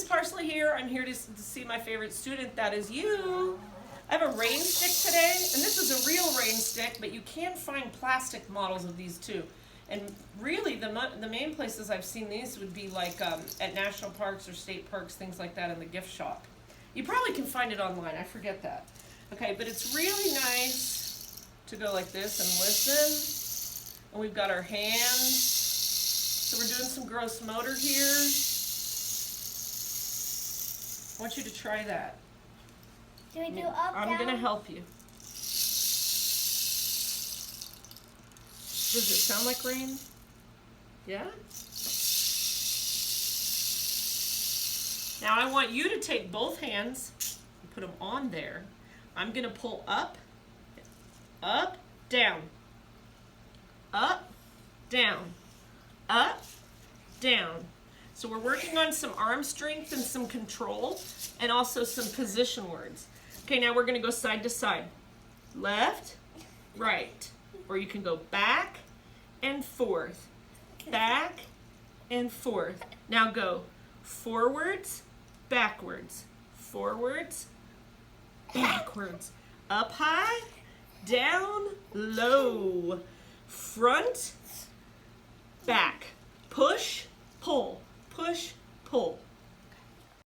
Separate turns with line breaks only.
Parsley here. I'm here to see my favorite student. That is you. I have a rain stick today, and this is a real rain stick, but you can find plastic models of these too. And really, the main places I've seen these would be like at national parks or state parks, things like that in the gift shop. You probably can find it online, I forget that. Okay, but it's really nice to go like this and listen. And we've got our hands. So we're doing some gross motor here. I want you to try that.
Do we do up,
I'm going to help you. Does it sound like rain? Yeah? Now I want you to take both hands and put them on there. I'm going to pull up, up, down, up, down, up, down. So we're working on some arm strength and some control and also some position words. Okay, now we're going to go side to side. Left, right. Or you can go back and forth. Back and forth. Now go forwards, backwards. Forwards, backwards. Up high, down, low. Front, back. Push, pull. Push, pull.